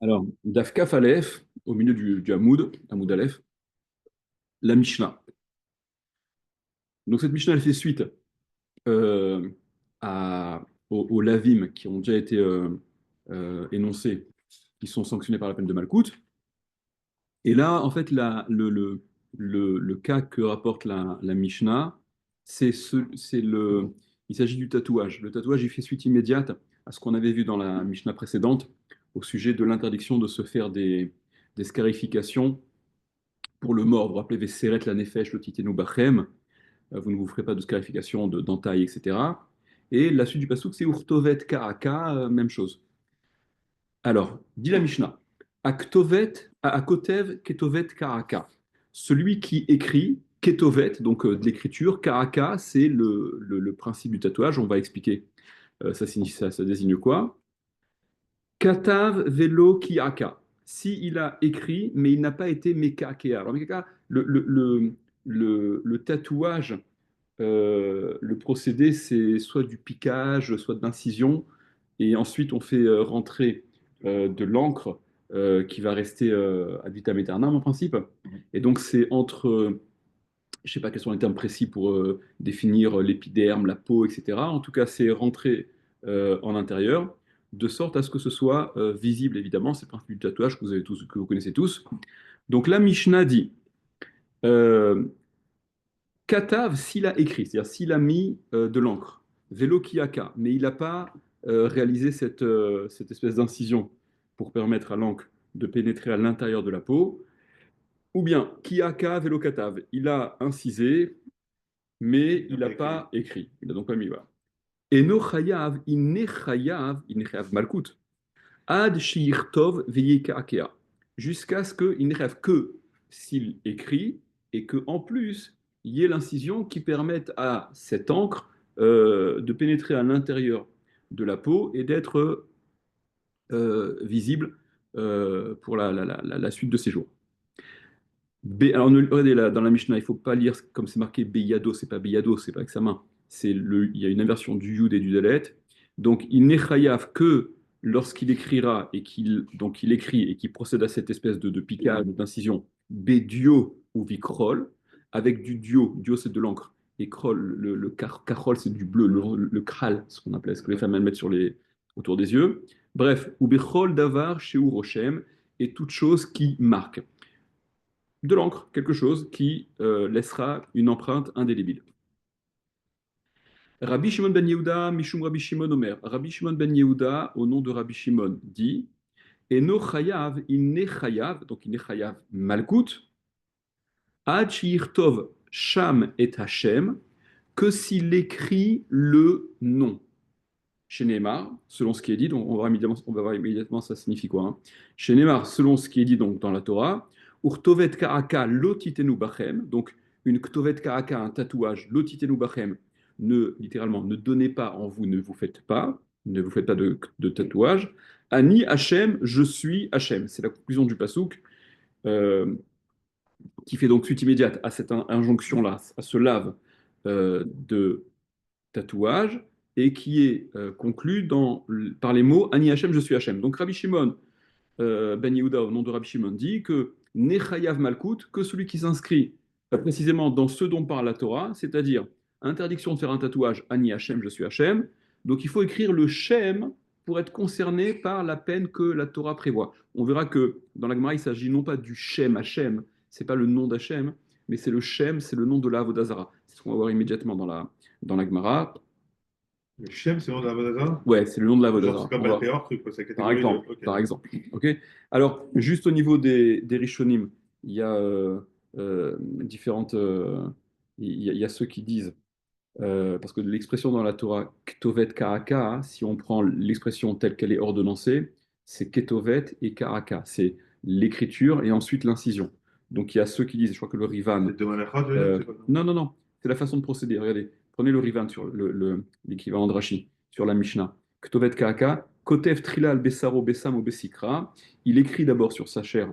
Alors, Daf Kaf Aleph, au milieu du Hamoud Aleph, la Mishnah. Donc cette Mishnah, elle fait suite euh, aux Lavim qui ont déjà été énoncés, qui sont sanctionnés par la peine de Malkout. Et là, en fait, le cas que rapporte la Mishnah, il s'agit du tatouage. Le tatouage, il fait suite immédiate à ce qu'on avait vu dans la Mishnah précédente au sujet de l'interdiction de se faire des scarifications pour le mort. Vous vous rappelez, Vesseret la Nefesh, le Titenu Bachem, vous ne vous ferez pas de scarification d'entaille, etc. Et la suite du pasouk, c'est Urtovet Karaka, même chose. Alors, dit la Mishnah, Akotev Ketovet Karaka. Celui qui écrit Ketovet, donc de l'écriture, Karaka, c'est le principe du tatouage. On va expliquer ça désigne quoi. Katav Velo Kiaka. Si il a écrit, mais il n'a pas été Mekakea. Alors, Mekaka, le tatouage, le procédé, c'est soit du piquage, soit de l'incision, et ensuite on fait rentrer de l'encre qui va rester ad vitam aeternam en principe. Et donc c'est entre, je ne sais pas quels sont les termes précis pour définir l'épiderme, la peau, etc. En tout cas, c'est rentré en intérieur, de sorte à ce que ce soit visible, évidemment. C'est le principe du tatouage que vous connaissez tous. Donc la Mishnah dit, euh, Katav, s'il a écrit, c'est-à-dire s'il a mis de l'encre, Velo Kiaka, mais il n'a pas réalisé cette espèce d'incision pour permettre à l'encre de pénétrer à l'intérieur de la peau, ou bien Kiaka Velo Katav, il a incisé, mais il n'a pas écrit. Il n'a donc pas mis. Voilà. Eno Chayav, il n'est chayav Malkut, Ad Shirtov Veyeka, jusqu'à ce qu'il ne rêve que s'il écrit et que en plus il y ait l'incision qui permette à cette encre de pénétrer à l'intérieur de la peau et d'être visible pour la suite de ses jours. Alors, regardez là, dans la Mishnah, il ne faut pas lire comme c'est marqué Beyado, c'est pas Beyado, c'est pas avec sa main. Il y a une inversion du Yud et du Dalet. Donc, il n'est chayav que lorsqu'il écrira et donc il écrit et qu'il procède à cette espèce de piquage, d'incision, Bédio ou Vikrol, avec du dio. Dio, c'est de l'encre. Et krol, karol, c'est du bleu, le kral, ce qu'on appelait, ce que les femmes elles mettent autour des yeux. Bref, ou Bechol davar chez Uroshem, et toute chose qui marque de l'encre, quelque chose qui laissera une empreinte indélébile. Rabbi Shimon ben Yehuda, Mishum Rabbi Shimon Omer. Rabbi Shimon ben Yehuda, au nom de Rabbi Shimon, dit Eno chayav, il n'est chayav, donc il n'est chayav malkout, ad tov sham et Hashem, que s'il écrit le nom. Chez Neymar, selon ce qui est dit, donc on va voir immédiatement ça signifie quoi. Hein. Chez Neymar, selon ce qui est dit donc dans la Torah, Urtovet karaka lotitenu bachem, donc une ktovet karaka, un tatouage, lotitenu bachem, littéralement, ne donnez pas en vous, ne vous faites pas de tatouage. Ani Hachem, je suis Hachem. C'est la conclusion du pasouk euh, qui fait donc suite immédiate à cette injonction-là, à ce lave de tatouage et qui est conclu par les mots Ani Hachem, je suis Hachem. Donc Rabbi Shimon ben Yehuda, au nom de Rabbi Shimon, dit que Nechayav Malkut, que celui qui s'inscrit précisément dans ce dont parle la Torah, c'est-à-dire interdiction de faire un tatouage Ani Hachem, je suis Hachem. Donc il faut écrire le Shem pour être concerné par la peine que la Torah prévoit. On verra que dans la Gemara, il s'agit non pas du Shem Hachem, c'est pas le nom d'Hachem, mais c'est le Shem, c'est le nom de la Avodazara. C'est ce qu'on va voir immédiatement dans la Gemara. Le Shem, c'est le nom de la Vodazara? Ouais, c'est le nom de la Genre, c'est Vodazara. comme Balpéor, truc, quoi, c'est la Par catégorie de. exemple, Ok, par d'accord. exemple. Ok. Alors, juste au niveau des Rishonim, il y a différentes. Il y a ceux qui disent, parce que l'expression dans la Torah, Ketovet Karaka, hein, si on prend l'expression telle qu'elle est ordonnancée, c'est Ketovet et Karaka. C'est l'écriture et ensuite l'incision. Donc, il y a ceux qui disent, je crois que le Rivan. C'est de Malachra, tu veux dire? C'est quoi ça? Non, non, non. C'est la façon de procéder. Regardez. Prenez le Rivan sur l'équivalent de Rashi, sur la Mishnah. Ktovet Kaaka, Kotev Trila al Bessaro Bessam au Bessikra. Il écrit d'abord sur sa chair,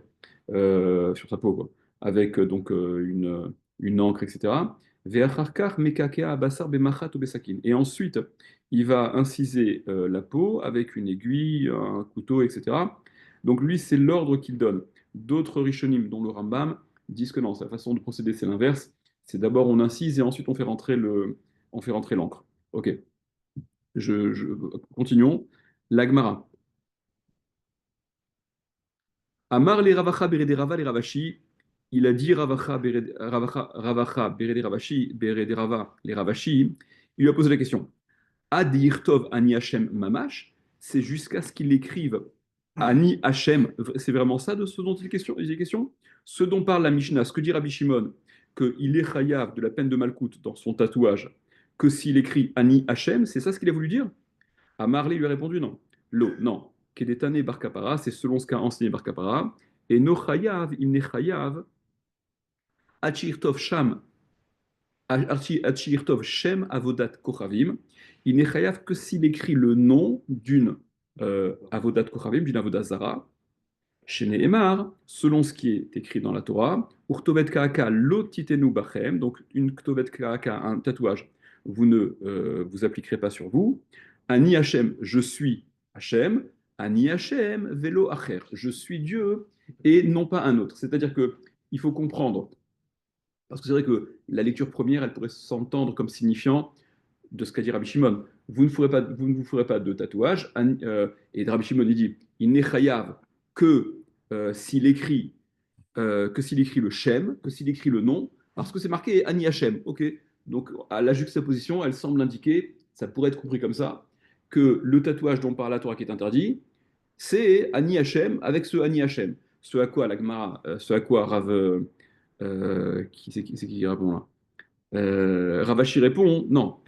sur sa peau, quoi, avec donc une encre, etc. Ve'acharkar Mekakea Abassar Bemachat au Bessakin. Et ensuite, il va inciser la peau avec une aiguille, un couteau, etc. Donc lui, c'est l'ordre qu'il donne. D'autres Rishonim, dont le Rambam, disent que non, sa façon de procéder, c'est l'inverse. C'est d'abord on incise et ensuite on fait rentrer l'encre. Ok, je... continuons. L'Agmara. Amar les Ravacha Berede Rava les Ravashi. Il a dit Ravacha Berede Ravashi, Berede Rava les Ravashi. Il lui a posé la question. Adi Irtov Ani Hashem Mamash, c'est jusqu'à ce qu'il écrive Ani Hashem. C'est vraiment ça de ce dont il est question. Ce dont parle la Mishnah, ce que dit Rabbi Shimon, qu'il est chayav de la peine de Malkout dans son tatouage, que s'il écrit Ani Hashem, c'est ça ce qu'il a voulu dire? Amarli lui a répondu non. Lo, non. Kedetane Bar Kapara, c'est selon ce qu'a enseigné Bar Kapara. Et no chayav, il n'est chayav, Achirtov Sham Achirtov Shem Avodat Kochavim, il n'est chayav que s'il écrit le nom d'une Avodat Kochavim, d'une Avodat Zara, chez Nehemar, selon ce qui est écrit dans la Torah, Urtovet Kaaka lo titenu bachem, donc une Ktovet Kaaka, un tatouage, vous ne vous appliquerez pas sur vous. Ani Hashem, je suis Hashem. Ani Hashem, velo acher, je suis Dieu et non pas un autre. C'est-à-dire que il faut comprendre parce que c'est vrai que la lecture première, elle pourrait s'entendre comme signifiant de ce qu'a dit Rabbi Shimon. Vous ne vous ferez pas de tatouage. Et Rabbi Shimon, il dit, il n'est chayav que s'il écrit, que s'il écrit le Shem, que s'il écrit le nom, parce que c'est marqué Ani Hashem. Ok. Donc à la juxtaposition, elle semble indiquer, ça pourrait être compris comme ça, que le tatouage dont parle la Torah qui est interdit, c'est Ani Hashem avec ce Ani Hashem. Ce à quoi la Gemara, ce à quoi Rav, c'est qui répond là? Ravashi répond non.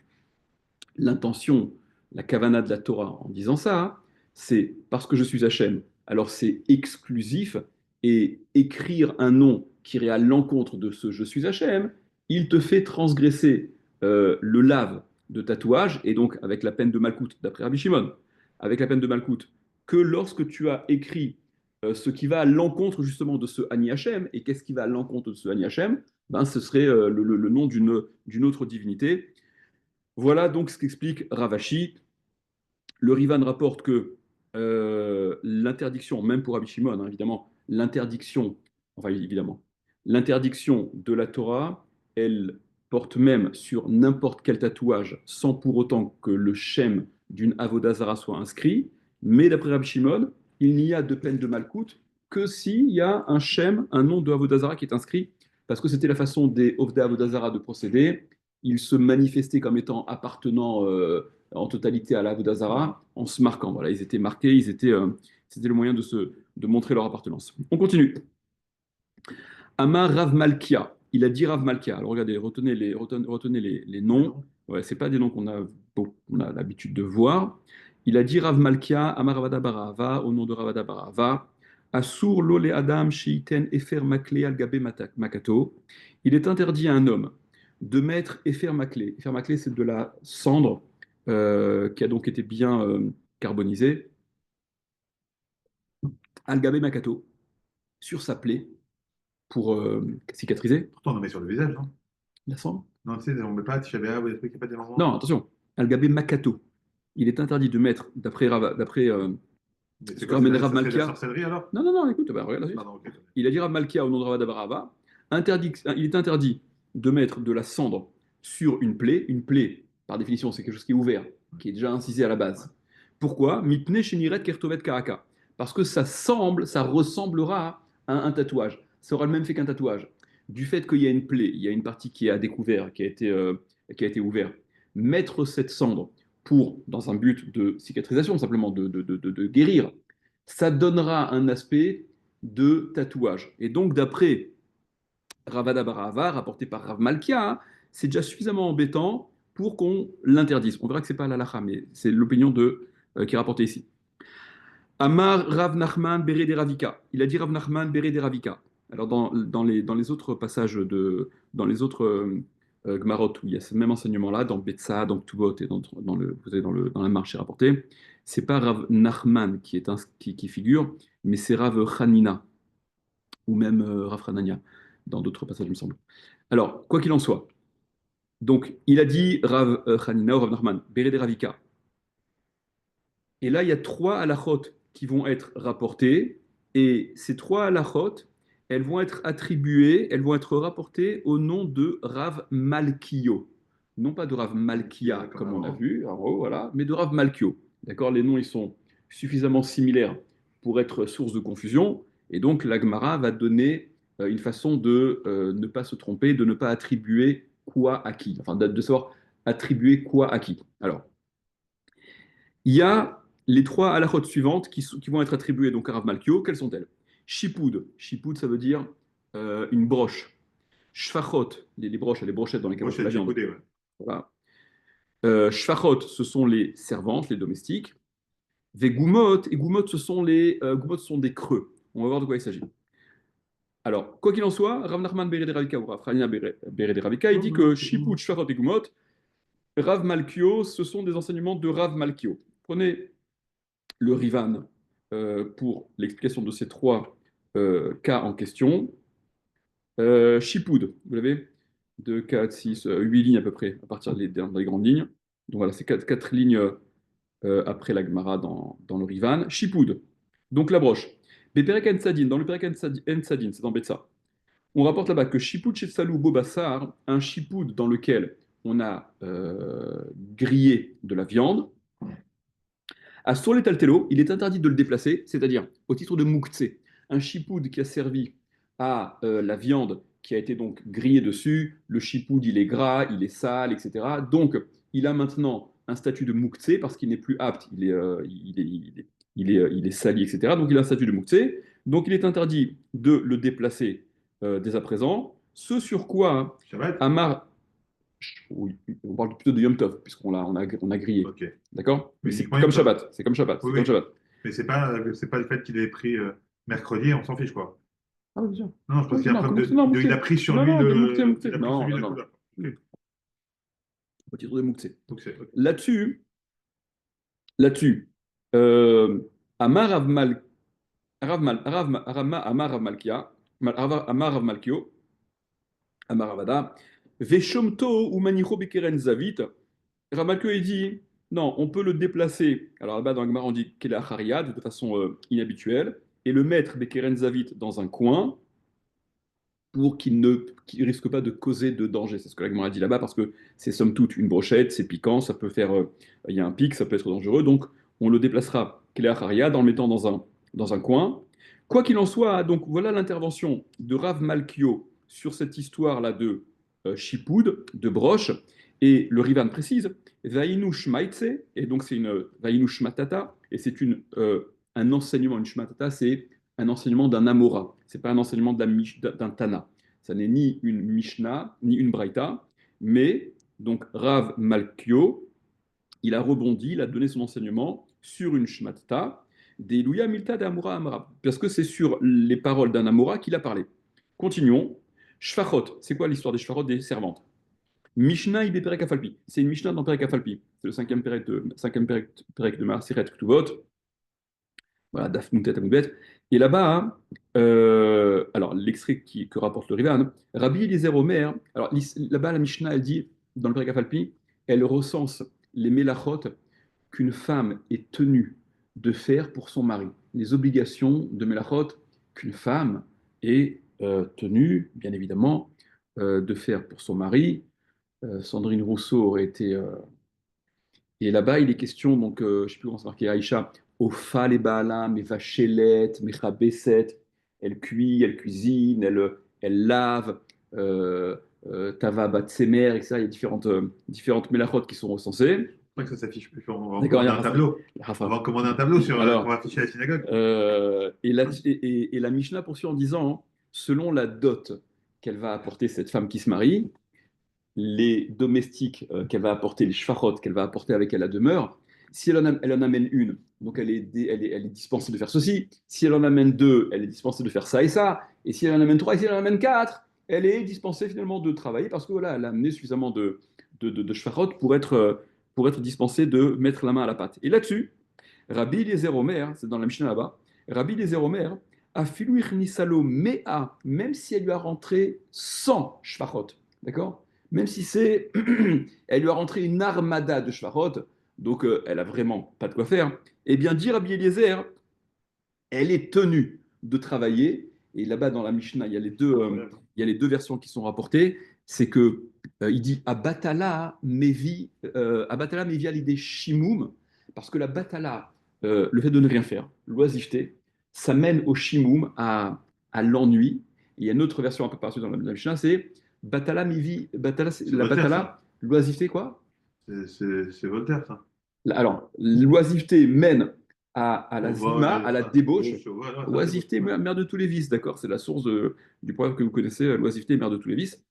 L'intention, la kavana de la Torah en disant ça, c'est parce que je suis Hachem. Alors c'est exclusif et écrire un nom qui irait à l'encontre de ce je suis Hachem, il te fait transgresser le lave de tatouage et donc avec la peine de Malkout, d'après Rabbi Shimon, avec la peine de Malkout, que lorsque tu as écrit ce qui va à l'encontre justement de ce Ani Hachem, et qu'est-ce qui va à l'encontre de ce Ani Hachem? Ben, ce serait le nom d'une autre divinité. Voilà donc ce qu'explique Ravashi. Le Rivan rapporte que l'interdiction, même pour Rabbi Shimon, hein, évidemment, l'interdiction de la Torah, elle porte même sur n'importe quel tatouage, sans pour autant que le shem d'une avodazara soit inscrit. Mais d'après Rabbi Shimon, il n'y a de peine de malkout que s'il y a un shem, un nom de avodazara qui est inscrit, parce que c'était la façon des Ovdei avodazara de procéder. Ils se manifestaient comme étant appartenant en totalité à la Vodazara en se marquant. Voilà, ils étaient marqués, c'était le moyen de montrer leur appartenance. On continue. Amar Rav Malkia. Il a dit Rav Malkia. Alors regardez, retenez les noms. Ouais, c'est pas des noms on a l'habitude de voir. Il a dit Rav Malkia, Amar Ravada Barava, au nom de Ravada Barava. Asur lole Adam sheiten efer makle al gabe makato. Il est interdit à un homme de mettre efer makle. Efer makle, c'est de la cendre qui a donc été bien carbonisée. Al gabe makato, sur sa plaie, pour cicatriser. Pourtant, on en met sur le visage, non? La cendre. Non, tu sais, on met pas Tisha ou des trucs, il n'y a pas des Non, moments. attention. Al-Gabé Makato. Il est interdit de mettre, d'après Mais ce c'est que quoi, ramène ça Rav serait de la Malkia. sorcellerie alors? Non, non, non, écoute, bah, regarde la suite. Pardon, ok. Il a dit Rav Malkia au nom de Ravada Barava. Il est interdit de mettre de la cendre sur une plaie. Une plaie, par définition, c'est quelque chose qui est ouvert, qui est déjà incisé à la base. Pourquoi? Mipne sheniret kertovet karaka. Parce que ça ressemblera à un tatouage. Ça aura le même fait qu'un tatouage. Du fait qu'il y a une plaie, il y a une partie qui est à découvert, qui a été ouverte. Mettre cette cendre dans un but de cicatrisation, simplement de guérir, ça donnera un aspect de tatouage. Et donc, d'après Ravada Barahava, rapporté par Rav Malkia, hein, c'est déjà suffisamment embêtant pour qu'on l'interdise. On verra que ce n'est pas l'alacha, mais c'est l'opinion qui est rapportée ici. Amar Rav Nachman Bere de Ravika. Il a dit Rav Nachman Bere de Ravika. Alors, dans les autres passages, dans les autres Gmarot, où il y a ce même enseignement-là, dans Betsa, dans Ktuvot et vous avez dans la marche rapportée, c'est pas Rav Nachman qui figure, mais c'est Rav Hanina, ou même Rav Hanania, dans d'autres passages, il me semble. Alors, quoi qu'il en soit, donc, il a dit Rav Hanina ou Rav Nachman, Bere de Ravika. Et là, il y a trois halachot qui vont être rapportés Et ces trois halachot, elles vont être attribuées, elles vont être rapportées au nom de Rav Malkio. Non pas de Rav Malkia, Comme comme on a avant. vu, en haut, voilà, mais de Rav Malkio. D'accord? Les noms, ils sont suffisamment similaires pour être source de confusion. Et donc, la Gemara va donner une façon de ne pas se tromper, de ne pas attribuer quoi à qui. Enfin, de savoir attribuer quoi à qui. Alors, il y a les trois halachot suivantes qui vont être attribuées donc à Rav Malkio. Quelles sont-elles? Shipoud. Shipoud, ça veut dire une broche. Shfachot, les broches, les brochettes dans lesquelles on fait Brochette la viande. chipoudée, ouais. Voilà. Shfachot, ce sont les servantes, les domestiques. Vegumot, et gumot, gumot, ce sont des creux. On va voir de quoi il s'agit. Alors, quoi qu'il en soit, Rav Nachman Bered Ravika ou Rav Hanina Bered Ravika, il dit que Shipoud, Shfachot et Gumot, Rav Malkio, ce sont des enseignements de Rav Malkio. Prenez le Rivan pour l'explication de ces trois cas en question. Shipoud, vous l'avez? 2, 4, 6, 8 lignes à peu près, à partir dans les grandes lignes. Donc voilà, c'est quatre lignes après la Gemara dans le Rivan. Shipoud, donc la broche. Beperek Ensadin, dans le Perek Ensadin, c'est dans Betsa. On rapporte là-bas que Shipoud Chetsalou Bobassar, un Shipoud dans lequel on a grillé de la viande, à sur l'étaltélo, il est interdit de le déplacer, c'est-à-dire au titre de mouktsé, un chipoud qui a servi à la viande qui a été donc grillée dessus, le chipoud il est gras, il est sale, etc. Donc il a maintenant un statut de mouktsé parce qu'il n'est plus apte, il est sali, etc. Donc il a un statut de mouktsé, donc il est interdit de le déplacer dès à présent. Ce sur quoi Shabbat? Amar, oui, on parle plutôt de Yom Tov, puisqu'on on a grillé. Ok. D'accord? Mais Mais c'est uniquement Yom comme Tov. Shabbat. C'est comme Shabbat. Oui, C'est comme oui. Shabbat. Mais c'est pas le fait qu'il ait pris mercredi, on s'en fiche, quoi. Ah oui, bien sûr. Non, je pense qu'il y a Non, preuve comment ça, non, il a Mouktsé. pris sur Non, lui non, de Mouktsé, il Mouktsé. a pris sur Non, lui non, la non. couleur. Hmm. Ok. Au titre de Mouktsé. Donc c'est ok. Là-dessus, euh, Amar Rav Mal, Rav Mal, Rav Ma- Rama- Amar Rav Malkia, Amar Rav Malkio, Amar Ravada, Veshomto ou Manicho Bekeren Zavit. Rav Malkio, il dit, non, on peut le déplacer. Alors là-bas, dans la Gemara, on dit qu'il est à de façon inhabituelle, et le mettre Bekeren Zavit dans un coin, pour qu'il risque pas de causer de danger. C'est ce que la Gemara dit là-bas, parce que c'est somme toute une brochette, c'est piquant, ça peut faire, il y a un pic, ça peut être dangereux. Donc, on le déplacera Kéléa Haria en le mettant dans un coin. Quoi qu'il en soit, donc voilà l'intervention de Rav Malkio sur cette histoire-là de Chipoud, de broche. Et le Rivan précise, Vainu Shmaitse, et donc c'est une Vainu Shmatata, et c'est un enseignement, une Shmatata, c'est un enseignement d'un Amora. C'est pas un enseignement d'un Tana. Ça n'est ni une Mishnah, ni une Braïta, mais donc Rav Malkio, il a rebondi, il a donné son enseignement sur une Shmatata, des Iluya Milta d'Amora Amara, parce que c'est sur les paroles d'un Amora qu'il a parlé. Continuons. Shfachot, c'est quoi l'histoire des Shfachot des servantes? Mishnah Ibe Perek Afalpi, c'est une Mishnah dans Perek Afalpi, c'est le cinquième Perek de Maaseret Ktuvot, voilà, Daf Nuntet Amudbet. Et là-bas, hein, alors l'extrait que rapporte le Rivan, Rabbi Eliezer Omer, alors là-bas la Mishnah, elle dit, dans le Perek Afalpi, elle recense les mélachot qu'une femme est tenue de faire pour son mari, les obligations de mélachot qu'une femme est tenue, bien évidemment, de faire pour son mari. Sandrine Rousseau aurait été et là-bas, il est question, donc, je ne sais plus comment c'est marqué, Aïcha, Ofa les Baalam, Evachelet, Mechabesset, elle cuit, elle cuisine, elle lave, Tava Batsemer, etc. Il y a différentes mélachot qui sont recensées. C'est vrai que ça s'affiche plus. On va D'accord, il y commander a un Rafa. tableau. Il y a On Rafa. va commander un tableau pour Alors, afficher à la synagogue. et la Mishnah poursuit en disant, hein, selon la dot qu'elle va apporter cette femme qui se marie, les domestiques qu'elle va apporter, les shfachot qu'elle va apporter avec elle à demeure, si elle en amène une, donc elle est dispensée de faire ceci. Si elle en amène deux, elle est dispensée de faire ça et ça. Et si elle en amène trois, et si elle en amène quatre, elle est dispensée finalement de travailler parce que voilà, elle a amené suffisamment de shfachot pour être dispensée de mettre la main à la pâte. Et là-dessus, Rabbi Eliezer Omer, c'est dans la Mishnah là-bas, Rabbi Eliezer Omer, a filou nisalo mea, même si elle lui a rentré 100 shfachot, d'accord? Même si elle lui a rentré une armada de shfachot, donc elle a vraiment pas de quoi faire, eh bien dire Rabbi Eliezer, elle est tenue de travailler. Et là-bas, dans la Mishnah, Incroyable. il y a les deux versions qui sont rapportées. C'est que il dit Abatala mevi à l'idée shimum, parce que la batala, le fait de ne rien faire, l'oisiveté, ça mène au shimum, à l'ennui. Et il y a une autre version un peu par-dessus dans la Mishnah, c'est batala mevi, C'est la Voltaire, ça. batala, l'oisiveté quoi? C'est Voltaire, ça. Alors, l'oisiveté mène à la Au zima, vol, à la à la débauche. débauche, voilà, c'est la débauche. Oisiveté, Ouais. mère de tous les vices, d'accord? C'est la source du proverbe que vous connaissez, l'oisiveté, mère de tous les vices.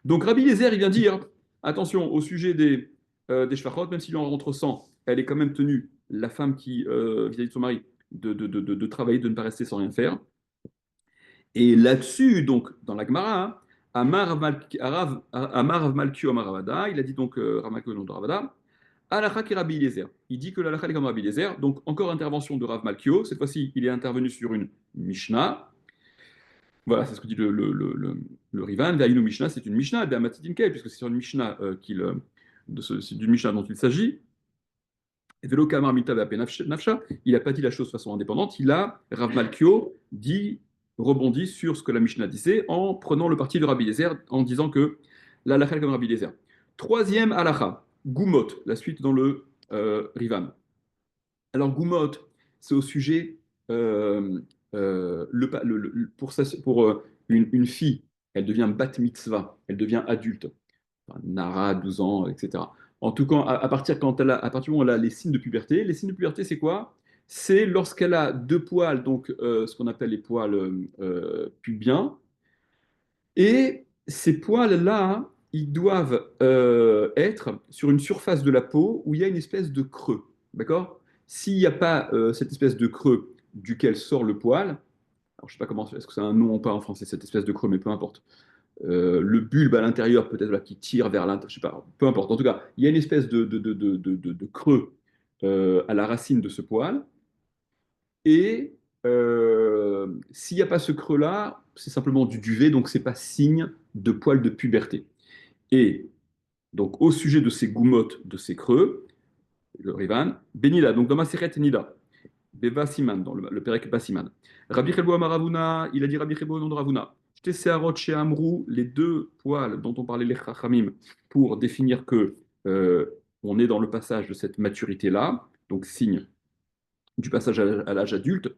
Donc Rabbi Lézer, il vient dire, attention, au sujet des shvachot, même s'il en rentre 100, elle est quand même tenue, la femme qui, vis-à-vis de son mari, de travailler, de ne pas rester sans rien faire. Et là-dessus, donc, dans la Gemara, hein, Amar Rav Malkio Amar Ravada, il a dit donc, Rav Malkio au nom de Ravada, Alacha ki Rabbi Eliezer. Il dit que l'Alacha est comme Rabbi Eliezer. Donc, encore intervention de Rav Malkio. Cette fois-ci, il est intervenu sur une Mishnah. Voilà, c'est ce que dit le Rivan. Ve'ayinu Mishnah, c'est une Mishnah, Be'amatidinkel, puisque c'est sur une Mishnah c'est d'une Mishnah dont il s'agit. Et Velo Kamar Mita Ve'ape Nafsha, il n'a pas dit la chose de façon indépendante. Rav Malkio, rebondit sur ce que la Mishnah disait en prenant le parti de Rabbi Eliezer, en disant que l'Alacha est comme Rabbi Eliezer. Troisième Alacha, Gumot, la suite dans le Rivan. Alors, Goumot, c'est au sujet, pour une fille, elle devient bat mitzvah, elle devient adulte, enfin, Nara, 12 ans, etc. En tout cas, à partir du moment où elle a les signes de puberté, les signes de puberté, c'est quoi? C'est lorsqu'elle a deux poils, donc ce qu'on appelle les poils pubiens, et ces poils-là, ils doivent être sur une surface de la peau où il y a une espèce de creux. D'accord? S'il n'y a pas cette espèce de creux duquel sort le poil, alors je ne sais pas comment, est-ce que c'est un nom ou pas en français, cette espèce de creux, mais peu importe. Le bulbe à l'intérieur, peut-être là, qui tire vers l'intérieur, je ne sais pas, peu importe. En tout cas, il y a une espèce de creux à la racine de ce poil. Et s'il n'y a pas ce creux-là, c'est simplement du duvet, donc c'est pas signe de poil de puberté. Et donc au sujet de ces goumottes, de ces creux, le Rivan, Benida, donc dans ma Maseret Nida, Beva Siman, dans le Perek Basiman. Rabbi Chelbo Amaravuna, il a dit Rabbi Chelbo au nom de Ravuna. Shte Seharot chez Amrou, les deux poils dont on parlait les Chachamim, pour définir que on est dans le passage de cette maturité-là, donc signe du passage à l'âge adulte.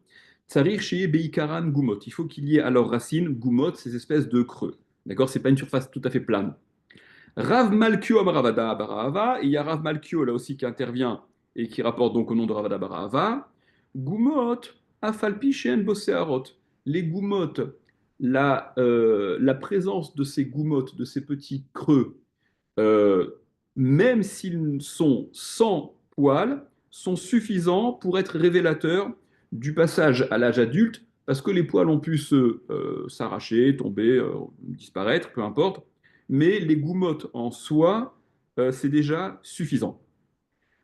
Tsarir chez Beikaran Gumot. Il faut qu'il y ait à leur racine, Gumot, ces espèces de creux. D'accord? C'est pas une surface tout à fait plane. Rav Malkio Amaravada Barahava, et il y a Rav Malkio là aussi qui intervient et qui rapporte donc au nom de Ravada Barahava. Gumot, Afalpichen Bossearot. Les Gumot, la présence de ces Gumot, de ces petits creux, euh, même s'ils sont sans poils, sont suffisants pour être révélateurs du passage à l'âge adulte, parce que les poils ont pu s'arracher, tomber, disparaître, peu importe, mais les goumottes en soi, c'est déjà suffisant.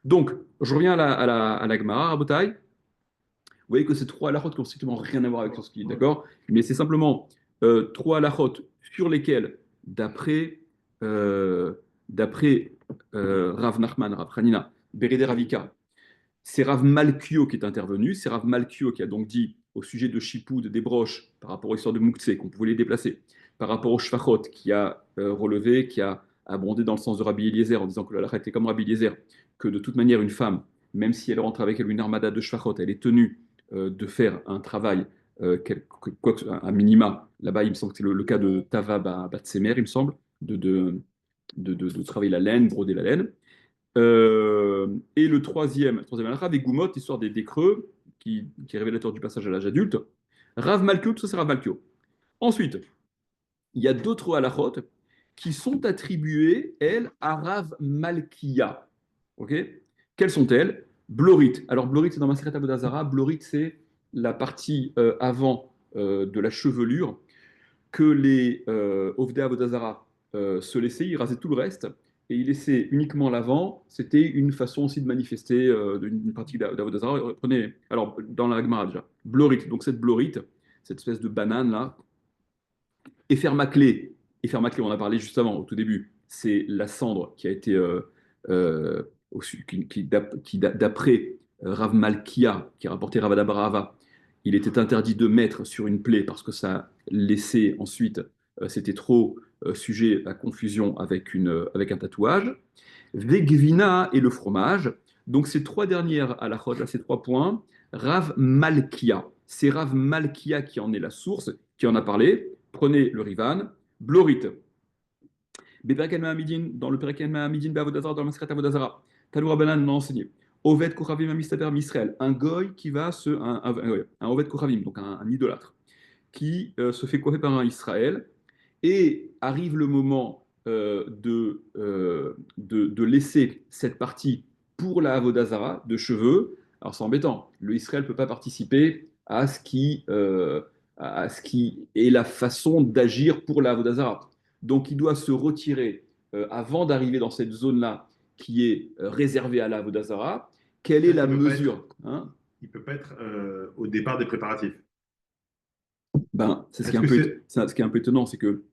Donc, je reviens à la Gemara, à Botaï. Vous voyez que ces trois halakhot qui n'ont strictement rien à voir avec ce qui est Ouais. d'accord, mais c'est simplement trois halakhot sur lesquels, d'après euh, d'après Rav Nachman, Rav Hanina, Bereder Ravika, c'est Rav Malkio qui est intervenu, c'est Rav Malkio qui a donc dit au sujet de Chipoud, des broches, par rapport aux histoires de Mouktsé, qu'on pouvait les déplacer, par rapport au Shvachot, qui a relevé, qui a abondé dans le sens de Rabbi Eliezer, en disant que la halakha était comme Rabbi Eliezer, que de toute manière, une femme, même si elle rentre avec elle une armada de Shvachot, elle est tenue de faire un travail, un minima. Là-bas, il me semble que c'est le cas de Tava Batsemer, il me semble, de travailler la laine, broder la laine. Et le troisième halakha, des Goumot, histoire des creux, qui est révélateur du passage à l'âge adulte. Rav Malkio, tout ça c'est Rav Malkio. Ensuite, il y a d'autres halachot qui sont attribuées, elles, à Rav Malkia. Ok? Quelles sont-elles? Blorit. Alors, Blorit, c'est dans Maseret Avodazara. Blorit, c'est la partie avant de la chevelure que les Ovdei Avodazara se laissaient, ils rasaient tout le reste, et ils laissaient uniquement l'avant. C'était une façon aussi de manifester une pratique d'Avodazara. Prenez, alors, dans la Gemara déjà, Blorit, donc cette Blorit, cette espèce de banane là, Effermaclé, Effermaclé, on en a parlé juste avant, au tout début, c'est la cendre qui a été, d'après Rav Malkia, qui a rapporté Ravada Barahava, il était interdit de mettre sur une plaie parce que ça laissait ensuite, c'était trop sujet à confusion avec, avec un tatouage. Vegvina et le fromage. Donc ces trois dernières halachot, là, ces trois points, Rav Malkia. C'est Rav Malkia qui en est la source, qui en a parlé. Prenez le Rivan, Blorit. Beperek el Mahamidin, dans le Perek el Mahamidin, Be'avodazara, dans le Maseret Avodazara. Talou Rabbanan l'a enseigné. Oved Kochavim Amistaber Misraël, un goy qui va se. Un Oved Kochavim, donc un idolâtre, qui se fait coiffer par un Israël, et arrive le moment de laisser cette partie pour la Avodazara de cheveux. Alors c'est embêtant, le Israël ne peut pas participer à ce qui est la façon d'agir pour la Avodazara. Donc il doit se retirer avant d'arriver dans cette zone-là qui est réservée à la Avodazara. Quelle est C'est-à-dire la qu'il peut pas être, mesure, hein? il peut pas être au départ des préparatifs. Ben, c'est ce qui est Est-ce un que peu, c'est... ce qui est un peu étonnant, c'est que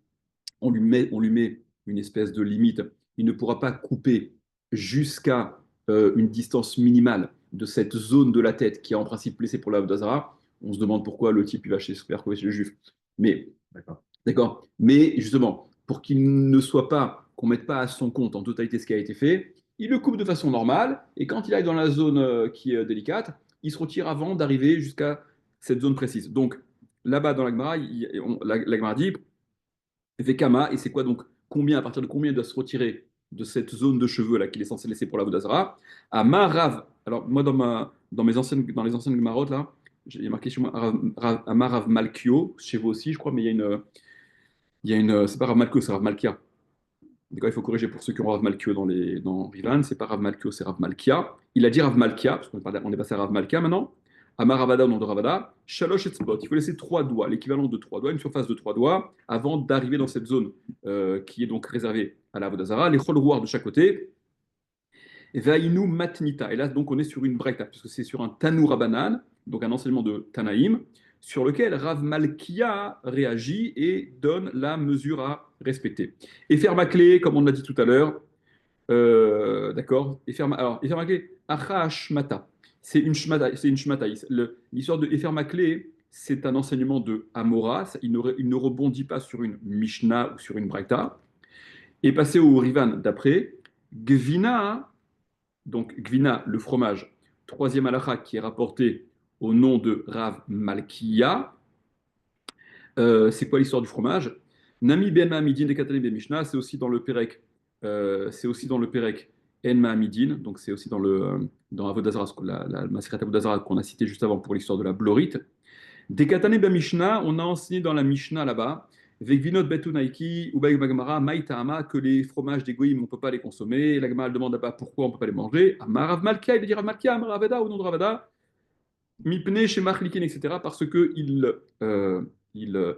on lui met une espèce de limite. Il ne pourra pas couper jusqu'à une distance minimale de cette zone de la tête qui est en principe laissée pour la Dazara. On se demande pourquoi le type il va chez se faire couper chez le juif. Mais D'accord. d'accord. Mais justement, pour qu'il ne soit pas, qu'on ne mette pas à son compte en totalité ce qui a été fait, il le coupe de façon normale. Et quand il arrive dans la zone qui est délicate, il se retire avant d'arriver jusqu'à cette zone précise. Donc là-bas dans l'Agmara, l'Agmara dit Vekama, et c'est quoi donc combien, à partir de combien il doit se retirer de cette zone de cheveux là qu'il est censé laisser pour la Vodazara à Marav. Alors moi dans les anciennes marottes là, j'ai marqué chez moi à Marav Malkio, chez vous aussi je crois, mais il y a une c'est pas Rav Malkio, c'est Rav Malkia. D'accord, il faut corriger pour ceux qui ont Rav Malkio dans Rivan, c'est pas Rav Malkio, c'est Rav Malkia. Il a dit Rav Malkia, parce on est passé à Rav Malkia maintenant. Amar Ravada au nom de Ravada, Shalosh et Tzbot. Il faut laisser trois doigts, l'équivalent de trois doigts, une surface de trois doigts, avant d'arriver dans cette zone qui est donc réservée à la Vodazara. Les Cholrouar de chaque côté. Et Vainu Matnita. Et là, donc, on est sur une breita, puisque c'est sur un Tanour Rabanan, donc un enseignement de Tanaïm, sur lequel Rav Malkia réagit et donne la mesure à respecter. Et faire ma clé, comme on l'a dit tout à l'heure, d'accord. Alors, Efermakle, Acha Shmata. C'est une shmata. C'est une shmata. L'histoire de Efermakle, c'est un enseignement de Amora. Il ne rebondit pas sur une Mishnah ou sur une Braïta. Et passer au Rivan d'après, Gvina, donc Gvina, le fromage, troisième halakha qui est rapporté au nom de Rav Malkia. C'est quoi l'histoire du fromage? Nami ben Mahamidin de Katalim ben Mishnah, c'est aussi dans le Perek En Mahamidin, donc c'est aussi dans Avodazara, la Maseret Avodazara qu'on a cité juste avant pour l'histoire de la blorite. Des Katalim ben Mishnah, on a enseigné dans la Mishnah là-bas, Vegvinot betunaiki ou Bagmara maïtama, que les fromages des goïms on ne peut pas les consommer. La Gemara demande là-bas pourquoi on ne peut pas les manger. Amarav Malkia, il dit Rav Malkia, Amarav Aveda, au nom de Ravada. Mipne chez Machlikin, etc., parce que ils, ils,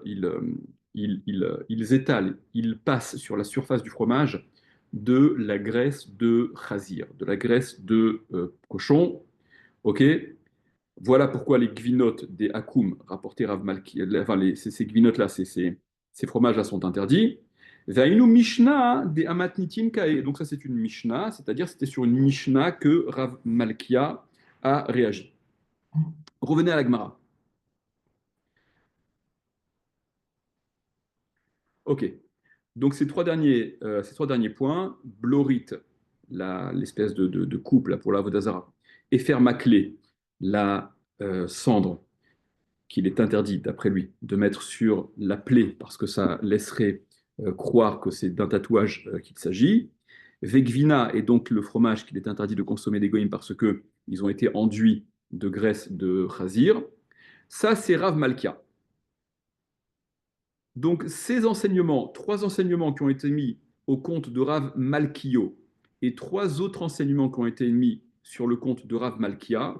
ils étalent, ils passent sur la surface du fromage de la graisse de chazir, de la graisse de cochon. Ok. Voilà pourquoi les gvinotes des Hakoum rapportés Rav Malki, enfin ces gvinotes-là, ces fromages-là sont interdits. Vainu Mishnah des Amatnitin Kae. Donc ça c'est une Mishnah, c'est-à-dire c'était sur une Mishnah que Rav Malkia a réagi. Revenez à la Gemara. Ok. Donc ces trois derniers points, Blorit, l'espèce de couple là, pour la Vodazara, et faire maclé, la cendre qu'il est interdit, d'après lui, de mettre sur la plaie parce que ça laisserait croire que c'est d'un tatouage qu'il s'agit. Vegvina est donc le fromage qu'il est interdit de consommer des goïms parce que ils ont été enduits de graisse de chazir. Ça, c'est Rav Malkia. Donc, ces enseignements, trois enseignements qui ont été mis au compte de Rav Malkio et trois autres enseignements qui ont été mis sur le compte de Rav Malkia,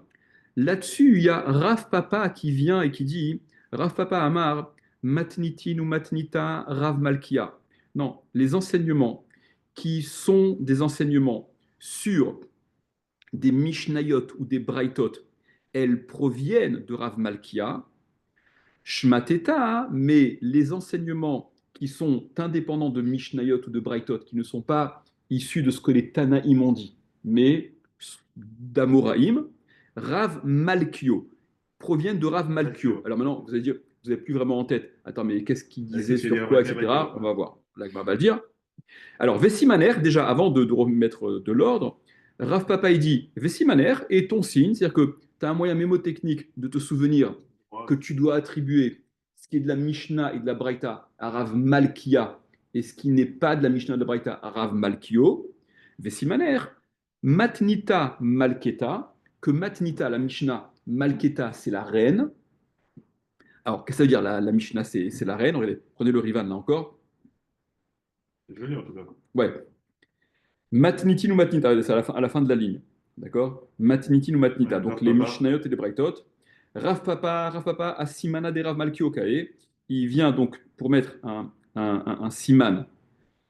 là-dessus, il y a Rav Papa qui vient et qui dit Rav Papa Amar, Matnitin ou Matnita, Rav Malkia. Non, les enseignements qui sont des enseignements sur des Mishnayot ou des Braithot, elles proviennent de Rav Malkia. Shmateta, mais les enseignements qui sont indépendants de Mishnayot ou de Braithot, qui ne sont pas issus de ce que les Tanaïm ont dit, mais d'Amoraïm, Rav Malkio. proviennent de Rav Malkio. Malchio. Alors maintenant, vous allez dire, vous n'avez plus vraiment en tête. Attends, mais qu'est-ce qu'il disait Qu'est-ce qu'il dit sur quoi, avec etc. On Malchio? va voir. Là, on va le dire. Alors, Vessimaner, déjà, avant de remettre de l'ordre, Rav Papa, il dit Vessimaner est ton signe, c'est-à-dire que tu as un moyen mémotechnique de te souvenir que tu dois attribuer ce qui est de la Mishnah et de la Braïta à Rav Malkia et ce qui n'est pas de la Mishnah et de la Braïta à Rav Malkio. Vessimaner, Matnita Malketa, que Matnita, la Mishnah, Malketa, c'est la reine. Alors, qu'est-ce que ça veut dire la Mishnah, c'est la reine. Regardez, prenez le Rivan là encore. C'est joli en tout cas. Ouais, Matnitin ou Matnita, c'est à la fin de la ligne. D'accord? Matnitin ou Matnita. Ouais, Donc Rav les Papa. Mishnayot et les Braithot. Rav Papa, Asimana de Rav Malkio Kae. Il vient donc pour mettre un siman.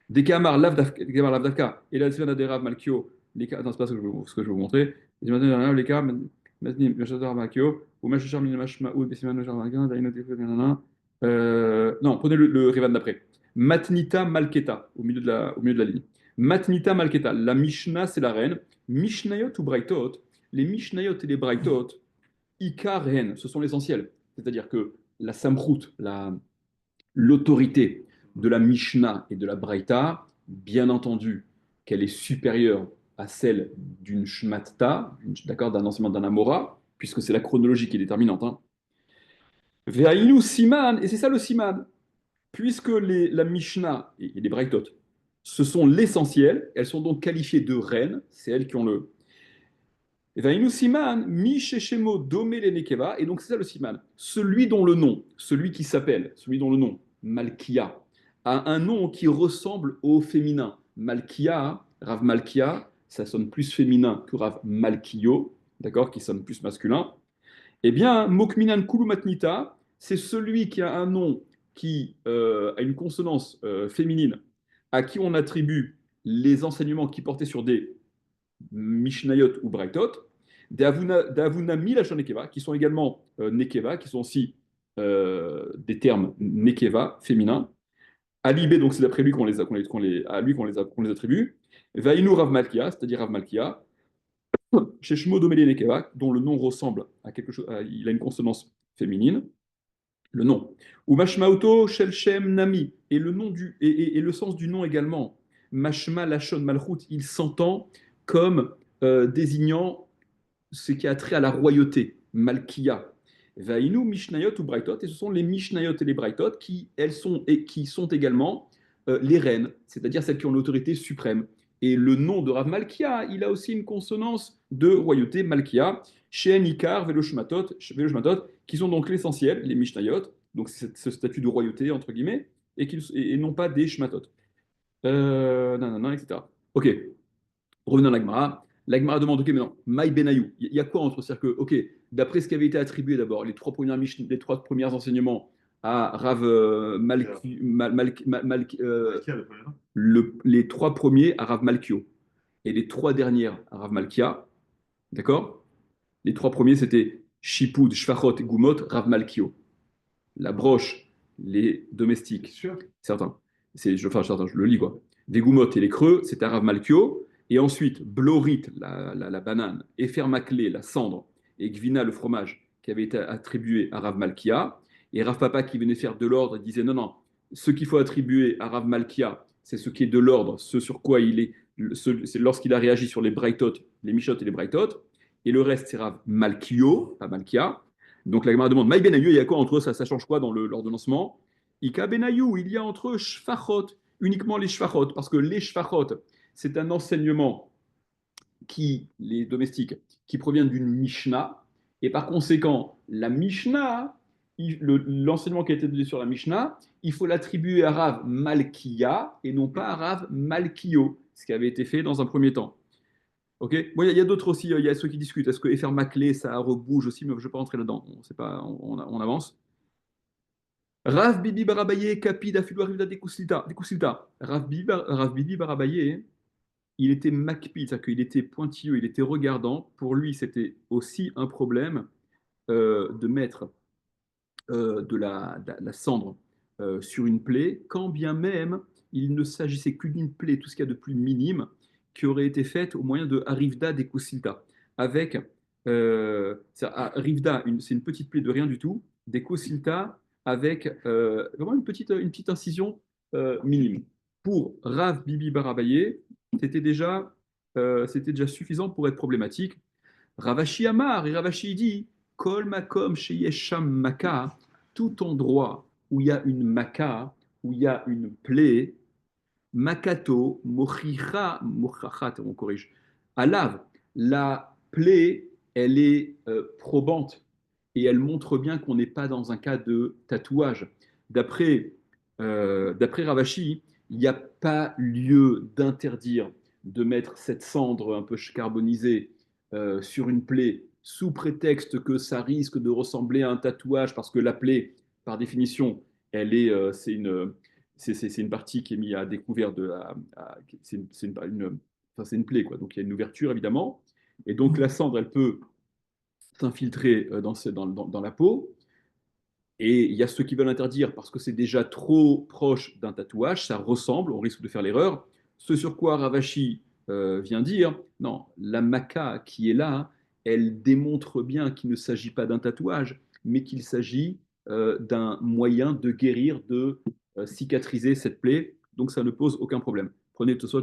Dekamar Lavdavka. Et la Simana de Rav Malkio. Attends, c'est pas ce que je vais vous montrer. Les cas, Matnim, Meshadar Rav Malkio. Ou Meshachar Min Mashmaoud, Besiman Meshachar Malkio, Daino Tifo, nanana. Non, prenez le Rivan d'après. Matnita Malketa, au milieu de la ligne. Matnita Malketa, la Mishnah, c'est la reine. Mishnayot ou Braithot, les Mishnayot et les Braithot, Ikar Hen, ce sont l'essentiel. C'est-à-dire que la Samchut, l'autorité de la Mishnah et de la Braïta, bien entendu qu'elle est supérieure à celle d'une Shmatta, d'accord, d'un enseignement d'un Amora, puisque c'est la chronologie qui est déterminante. Hein. Ve'ainu Siman, et c'est ça le Siman, puisque la Mishnah et les Braithot, ce sont l'essentiel, elles sont donc qualifiées de reines, c'est elles qui ont le. Ve'ainu Siman, mi sheshemo dome le nekeva, et donc c'est ça le Siman, celui dont le nom, celui qui s'appelle, celui dont le nom, Malkia, a un nom qui ressemble au féminin. Malkia, Rav Malkia, ça sonne plus féminin que Rav Malkio, d'accord, qui sonne plus masculin. Eh bien, Mokminan Kulumatnita, c'est celui qui a un nom qui a une consonance féminine, à qui on attribue les enseignements qui portaient sur des Mishnayot ou Braitot, d'Avuna Milachon Nekeva, qui sont également Nekeva, qui sont aussi des termes Nekeva, féminins. Alibé, donc c'est d'après lui qu'on les attribue. Vainu Rav Malkia, c'est-à-dire Rav Malkia, chez Shmo Domele Nekeva, dont le nom ressemble à quelque chose, il a une consonance féminine, le nom. Ou Mashmauto Shel Shem Nami, et le, nom et le sens du nom également. Mashma Lachon Malchut, il s'entend comme désignant ce qui a trait à la royauté, Malkia. Vainu Mishnayot ou Braitot, et ce sont les Mishnayot et les Braitot qui sont également les reines, c'est-à-dire celles qui ont l'autorité suprême. Et le nom de Rav Malkia, il a aussi une consonance de royauté, Malkia, Shen, Ikar, Veloshmatot, qui sont donc l'essentiel, les Mishnayot, donc c'est ce statut de royauté, entre guillemets, et non pas des Shmatot. Nanana, etc. Ok, revenons à l'Agmara. L'Agmara demande, ok, mais non, Maï Benayou, il y a quoi entre? C'est-à-dire que, ok, d'après ce qui avait été attribué d'abord, les trois premiers enseignements à Rav Malchia. Malchia, le premier nom. les trois premiers à Rav Malkio et les trois dernières à Rav Malkia, d'accord? Les trois premiers, c'était Shipud, Shfachot et Gumot, Rav Malkio. La broche, les domestiques, Sûr? certains. Certains, je le lis quoi. Des Gumot et les creux, c'était à Rav Malkio. Et ensuite, Blorit, la banane, Efermakle, la cendre, et Gvina, le fromage, qui avait été attribué à Rav Malkia. Et Rav Papa, qui venait faire de l'ordre, disait non, non, ce qu'il faut attribuer à Rav Malkia, c'est ce qui est de l'ordre, ce sur quoi il est, c'est lorsqu'il a réagi sur les Braithot, les Mishot et les Braithot. Et le reste, c'est Rav Malkio, pas Malkia. Donc la Gemara demande, Maï Benayou, il y a quoi entre eux, ça change quoi dans l'ordonnancement? Ika Benayou, il y a entre eux Shfachot, uniquement les Shfachot, parce que les Shfachot, c'est un enseignement les domestiques, qui provient d'une Mishnah, et par conséquent, la Mishnah, l'enseignement qui a été donné sur la Mishnah, il faut l'attribuer à Rav Malkia et non pas à Rav Malkio, ce qui avait été fait dans un premier temps. Ok. Bon, il y a d'autres aussi, il y a ceux qui discutent. Est-ce que faire Maclé, ça rebouge aussi, mais je ne vais pas rentrer là-dedans. On sait pas, on avance. Rav Bibi Barabaye, Kapi Dafilu Arrivda Dekusilta. Rav Bibi Barabaye, il était makpi, c'est-à-dire qu'il était pointilleux, il était regardant. Pour lui, c'était aussi un problème de mettre de la cendre sur une plaie, quand bien même il ne s'agissait que d'une plaie, tout ce qu'il y a de plus minime, qui aurait été faite au moyen de Arivda Dekusilta, avec Rivda, c'est une petite plaie de rien du tout, des kosilta avec vraiment une petite incision minime. Pour Rav Bibi Barabaye, c'était déjà suffisant pour être problématique. Ravashi Amar, et Ravashi dit, Kol makom sheyesham maka, tout endroit où il y a une maka, où il y a une plaie, makato, mochachat, on corrige, alave, la plaie, elle est probante et elle montre bien qu'on n'est pas dans un cas de tatouage. D'après d'après Ravashi, il n'y a pas lieu d'interdire de mettre cette cendre un peu carbonisée sur une plaie sous prétexte que ça risque de ressembler à un tatouage parce que la plaie, par définition, c'est une partie qui est mise à découvert c'est une plaie, quoi. Donc il y a une ouverture évidemment, et donc la cendre, elle peut s'infiltrer dans la peau. Et il y a ceux qui veulent interdire parce que c'est déjà trop proche d'un tatouage, ça ressemble, on risque de faire l'erreur. Ce sur quoi Ravashi vient dire, non, la maca qui est là, elle démontre bien qu'il ne s'agit pas d'un tatouage, mais qu'il s'agit d'un moyen de guérir, de cicatriser cette plaie. Donc ça ne pose aucun problème. Prenez le Tosot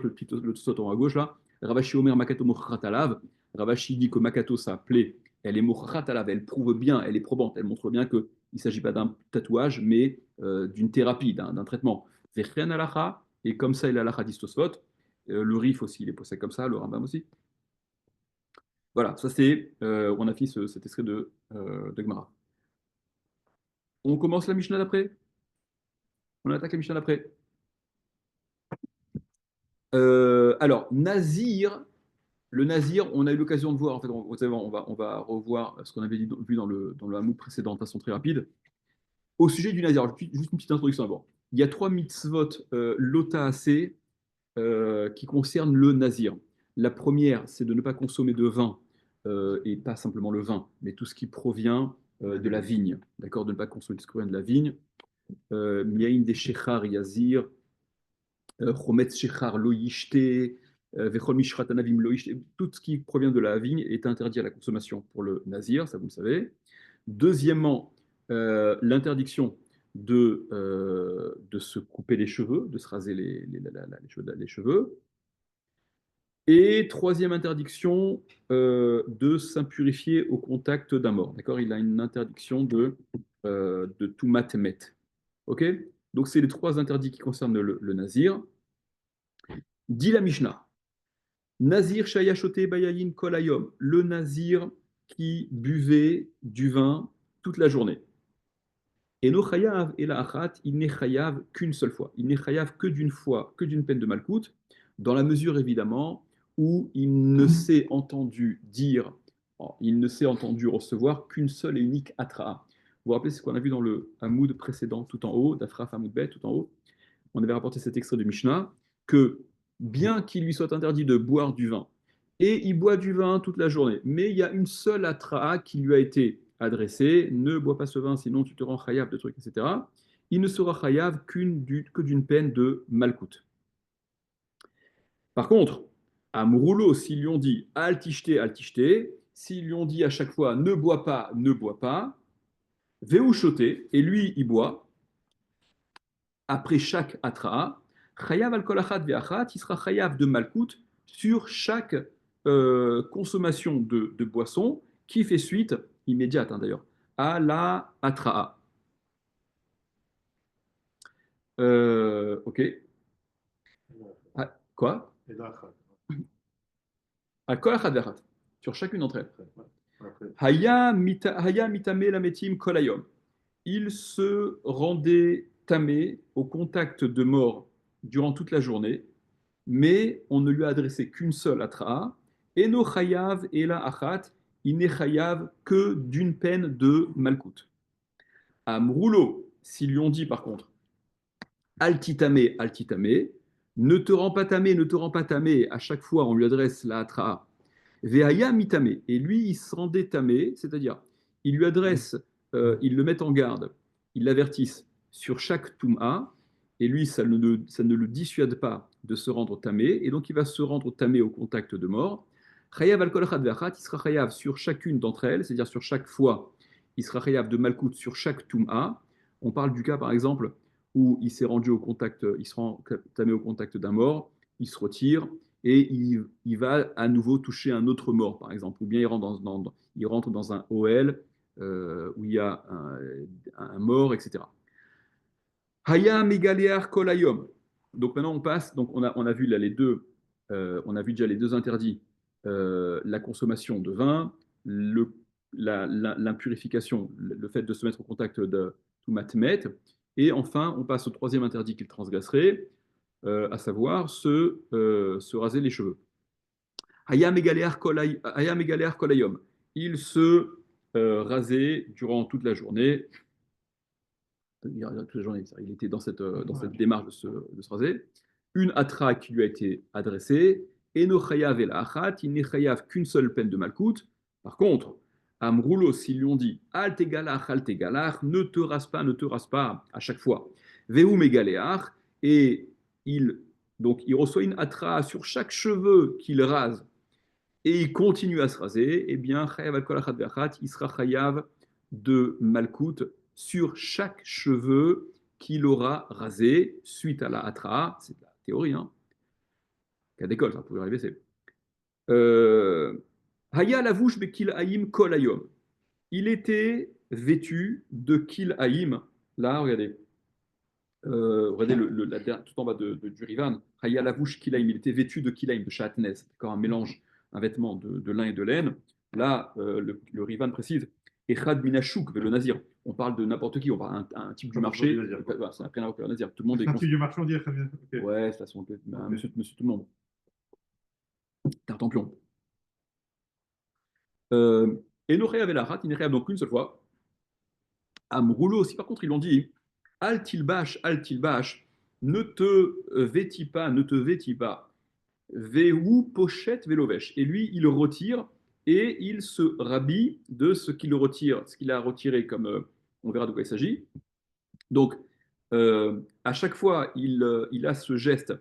en haut à gauche là. Ravashi Omer Makato Mochatalav. Ravashi dit que Makato, sa plaie, elle est Mochatalav, elle prouve bien, elle est probante, elle montre bien que il ne s'agit pas d'un tatouage, mais d'une thérapie, d'un traitement. Vechen alacha, et comme ça, il a alacha d'Istosfot. Le Rif aussi, il est posé comme ça, le Rambam aussi. Voilà, ça c'est, on a fini cet extrait de Gemara. On commence la Mishnah d'après. On attaque la Mishnah d'après. Alors, Nazir, le Nazir, on a eu l'occasion de voir, en fait, vous savez, on va revoir ce qu'on avait vu dans le Hamoud précédent de façon très rapide. Au sujet du Nazir, alors, juste une petite introduction avant. Il y a 3 mitzvot lota assez qui concernent le Nazir. La première, c'est de ne pas consommer de vin, et pas simplement le vin, mais tout ce qui provient de la vigne. D'accord. De ne pas consommer tout ce qui provient de la vigne. Miaïn des Shechar Yazir, Chometz Shechar Lo Yishte, Vechol Mishrat Anavim Lo Yishte. Tout ce qui provient de la vigne est interdit à la consommation pour le Nazir, ça vous le savez. Deuxièmement, l'interdiction de se couper les cheveux, de se raser les cheveux. Et troisième interdiction, de s'impurifier au contact d'un mort. D'accord. Il a une interdiction de tout matmet. Ok. Donc c'est les 3 interdits qui concernent le Nazir. Dit la Mishnah. Nazir shayachote bayayin kolayom. Le Nazir qui buvait du vin toute la journée. Et no chayav et la achat, il n'est chayav qu'une seule fois. Il n'est chayav que d'une fois, que d'une peine de malcoute, dans la mesure évidemment où il ne s'est entendu dire, il ne s'est entendu recevoir qu'une seule et unique atra. Vous vous rappelez ce qu'on a vu dans le Hamoud précédent, tout en haut, d'Afraf Hamoud Bet, tout en haut. On avait rapporté cet extrait de Mishnah, que bien qu'il lui soit interdit de boire du vin, et il boit du vin toute la journée, mais il y a une seule atra qui lui a été adressée, ne bois pas ce vin, sinon tu te rends chayav de trucs, etc. Il ne sera chayav que d'une peine de malcoute. Par contre, à Mouroulo, s'ils lui ont dit altishté, altishté, s'ils lui ont dit à chaque fois ne bois pas, ne bois pas, Véouchoté, et lui il boit, après chaque atra, chayav al kol achat ve'achat, il sera chayav de malkout sur chaque consommation de boisson qui fait suite, immédiate hein, d'ailleurs, à la atra. Ok. Ah, quoi? Et l'achat. Al kol achat ve'achat, sur chacune d'entre elles. Après, ouais. Après. Haya mitame lametim kolayom. Il se rendait tamé au contact de mort durant toute la journée, mais on ne lui a adressé qu'une seule atra. Eno chayav et la achat, il n'est chayav que d'une peine de malkout. À Mroulo, s'ils lui ont dit par contre, altitame, altitame, ne te rends pas tamé, ne te rends pas tamé, à chaque fois on lui adresse la atra. Veaya mitame, et lui il se rendait tamé, c'est-à-dire il lui adresse, il le met en garde, il l'avertissent sur chaque touma, et lui ça ne le dissuade pas de se rendre tamé, et donc il va se rendre tamé au contact de mort. Chayav al kol achad ve'achat, il sera chayav sur chacune d'entre elles, c'est-à-dire sur chaque fois, il sera chayav de malkout sur chaque tum'a. On parle du cas, par exemple, où il s'est rendu au contact, il se rend tamé au contact d'un mort, il se retire et il va à nouveau toucher un autre mort, par exemple, ou bien il rentre dans un OL où il y a un mort, etc. Haya Megalear Kolayom. Donc maintenant on passe, donc on a vu là les deux, on a vu déjà les deux interdits, la consommation de vin, l'impurification, le fait de se mettre au contact de Toumatmet, et enfin on passe au troisième interdit qu'il transgresserait, à savoir se raser les cheveux. Haya Megalear Kolayom. Il se rasait durant toute la journée, toute la journée. Il était dans cette démarche de se raser. Une atra qui lui a été adressée. Et no chayav et la achat, il n'est chayav qu'une seule peine de malkout. Par contre, Amroulo, s'ils lui ont dit al tegalach, ne te rase pas à chaque fois. Vehu megaleach, et il reçoit une atra sur chaque cheveu qu'il rase et il continue à se raser, eh bien, chayav al kol achat ve'achat, il sera chayav de malkout sur chaque cheveu qu'il aura rasé suite à la hatra. C'est la théorie, hein. Cas d'école, ça pouvait arriver, c'est. Haya lavouche bekil haïm kol hayom. Il était vêtu de kil haïm. Là, regardez tout en bas du Rivan. Haya lavouche kil haïm. Il était vêtu de kil haïm, de chatnez. C'est encore un mélange, un vêtement de lin et de laine. Là, le Rivan précise Echad minachouk le nazir. On parle de n'importe qui, on parle d'un type du marché. Voilà, ça n'a rien à voir avec le nazir. Tout le monde est. C'est un truc du marchand, on dirait. Ok. Ouais, de toute façon, monsieur tout le monde. Carte en plomb. Et Noé avait la rate, il n'est donc qu'une seule fois. Amroulo aussi, par contre, ils l'ont dit Al tilbash, ne te vêtis pas, ne te vêtis pas. Vehu pochette velovesh. Et lui, il retire et il se rhabille de ce qu'il retire, ce qu'il a retiré, comme on verra de quoi il s'agit. Donc, à chaque fois, il a ce geste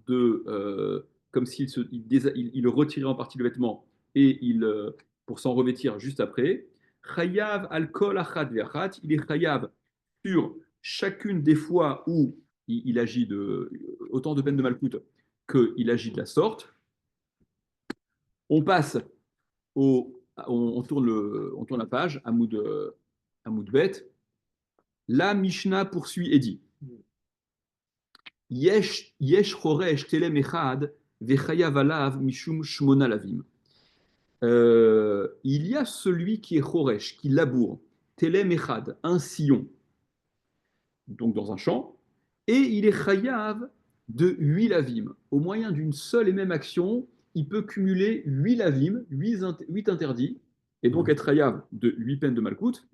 comme s'il il retirait en partie le vêtement et pour s'en revêtir juste après. Chayav al-kol achad ve'achat, il est chayav sur chacune des fois où il agit autant de peine de malcoute qu'il agit de la sorte. On passe on tourne la page, Hamoud Bet. La Mishnah poursuit et dit Yesh choresh telem echad vechayav alav mishum shmona lavim. Il y a celui qui est choresh, qui laboure, telem echad, un sillon, donc dans un champ, et il est chayav de 8 lavim. Au moyen d'une seule et même action, il peut cumuler 8 lavim, 8 interdits, et donc être chayav de 8 peines de malkout,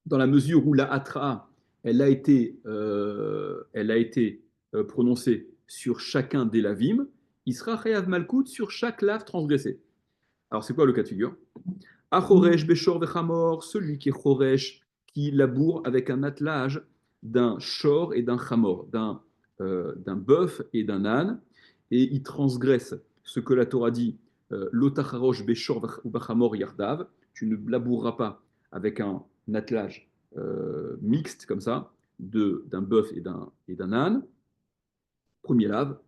dans la mesure où la hatra, elle a été prononcée sur chacun des lavim, il sera chayav malkout sur chaque lave transgressée. Alors c'est quoi le cas de figure? Achoresh beshor vechamor, celui qui est choresh, qui laboure avec un attelage d'un shor et d'un chamor, d'un bœuf et d'un âne, et il transgresse ce que la Torah dit lotacharosh beshor vechamor yardav, tu ne laboureras pas avec un attelage mixte comme ça, d'un bœuf et d'un âne. Premier lave.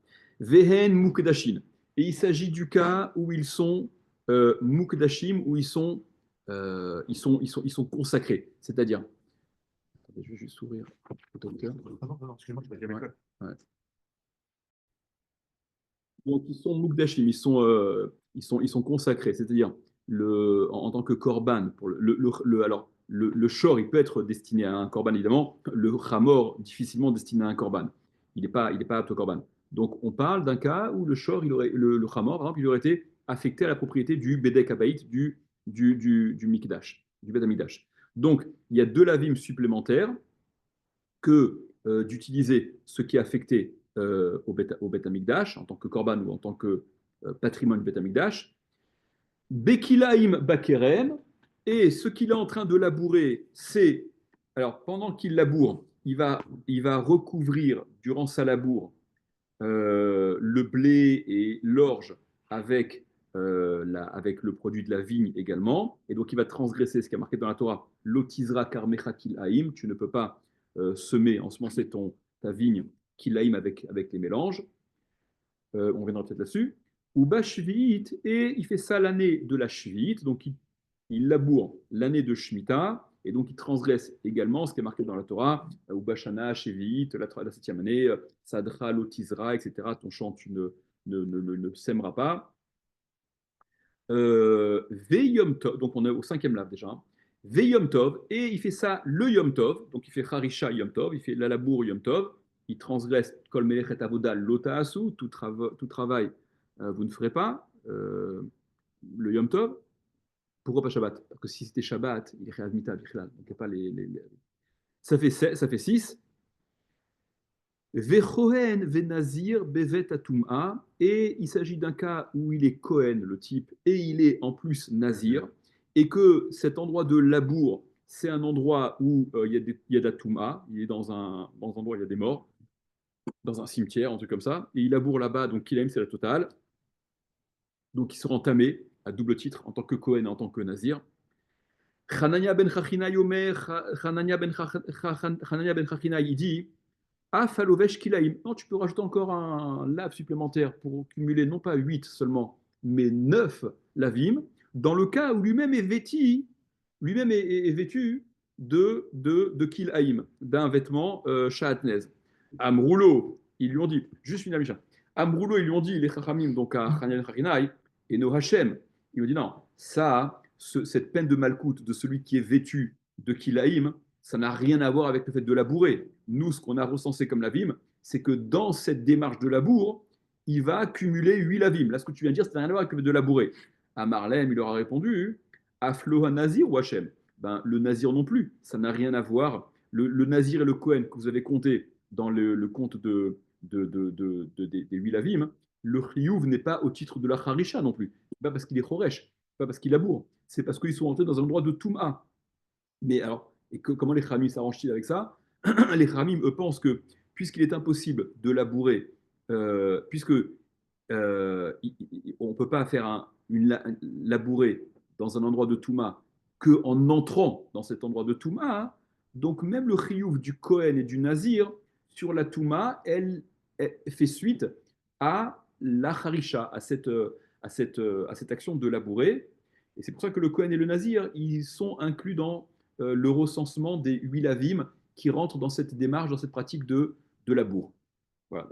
Vehen mukdashin. Et il s'agit du cas où ils sont mukdashim, où ils sont consacrés. C'est-à-dire, attendez, je vais juste sourire au docteur. Non, excuse-moi, je n'ai pas Ouais, ouais. Donc ils sont mukdashim, ils sont consacrés, c'est-à-dire en tant que korban. Alors le shor, il peut être destiné à un korban évidemment. Le chamor, difficilement destiné à un korban. Il est pas apte au korban. Donc on parle d'un cas où le shor, le chamor, par exemple, il aurait été affecté à la propriété du bedek habayit, du mikdash, du bet hamikdash. Donc il y a deux lavim supplémentaires que d'utiliser ce qui est affecté au Bet Amikdash, en tant que korban ou en tant que patrimoine du Bet Amikdash. Bekilaim Bakerem, et ce qu'il est en train de labourer, c'est, alors pendant qu'il laboure, il va recouvrir durant sa labour le blé et l'orge avec, avec le produit de la vigne également, et donc il va transgresser ce qui est marqué dans la Torah, l'otizra karmecha kilaim, tu ne peux pas semer, ensemencer ta vigne kilaim avec les mélanges, on reviendra peut-être là-dessus, ou bashvit, et il fait ça l'année de la shvit, donc il laboure l'année de Shemitah, et donc il transgresse également ce qui est marqué dans la Torah, ou Bashana, Shevit, la septième année, Sadra, Lotizra, etc. Ton champ, tu ne sèmeras pas. Ve Yom Tov, donc on est au cinquième lave déjà. Ve Yom Tov, et il fait ça le Yom Tov, donc il fait Harisha Yom Tov, il fait la labour Yom Tov, il transgresse Kol Melechet Avoda Lotaasu, tout travail vous ne ferez pas, le Yom Tov. Pourquoi pas Shabbat? Parce que si c'était Shabbat, il est réadmita, donc il n'y a pas Ça fait 6. Vechohen venazir bevet atum'a, et il s'agit d'un cas où il est Kohen, le type, et il est en plus nazir, et que cet endroit de labour, c'est un endroit où il y a d'atoum'a, il est dans un endroit où il y a des morts, dans un cimetière, un truc comme ça, et il laboure là-bas, donc Kilaim, c'est la totale, donc il sera entamé à double titre en tant que Kohen et en tant que nazir. Hanania ben Chachina Yomer, Hanania ben Chachina, il dit Afalovesh Kilaim. Non, tu peux rajouter encore un lave supplémentaire pour cumuler non pas 8 seulement, mais 9 lavim, dans le cas où lui-même est vêtu, est vêtu de Kilaim, d'un vêtement Shahatnez. Amroulo, ils lui ont dit, juste une amisha, Amroulo, ils lui ont dit, les Chachamim, donc à Hanania ben Chachina, et nos Hachem, il lui dit non, ça, cette peine de malcoute de celui qui est vêtu de Kilaïm, ça n'a rien à voir avec le fait de labourer. Nous, ce qu'on a recensé comme lavim, c'est que dans cette démarche de labour, il va accumuler 8 lavim. Là, ce que tu viens de dire, ça n'a rien à voir avec le fait de labourer. À Marlem, il leur a répondu Afloha Nazir ou Hachem? Ben, le Nazir non plus, ça n'a rien à voir. Le Nazir et le Kohen que vous avez compté dans le compte des 8 lavim, le Chiyuv n'est pas au titre de la Harisha non plus. Pas parce qu'il est Choresh, pas parce qu'il laboure, c'est parce qu'ils sont entrés dans un endroit de Touma. Mais alors, comment les Khamim s'arrangent-ils avec ça? Les Khamim, eux, pensent que puisqu'il est impossible de labourer, puisque on ne peut pas faire labourer dans un endroit de Touma qu'en entrant dans cet endroit de Touma, hein, donc même le chiyuv du Kohen et du Nazir sur la Touma, elle fait suite à la Harisha, à cette action de labourer. Et c'est pour ça que le Kohen et le Nazir, ils sont inclus dans le recensement des 8 lavim qui rentrent dans cette démarche, dans cette pratique de labour. Voilà.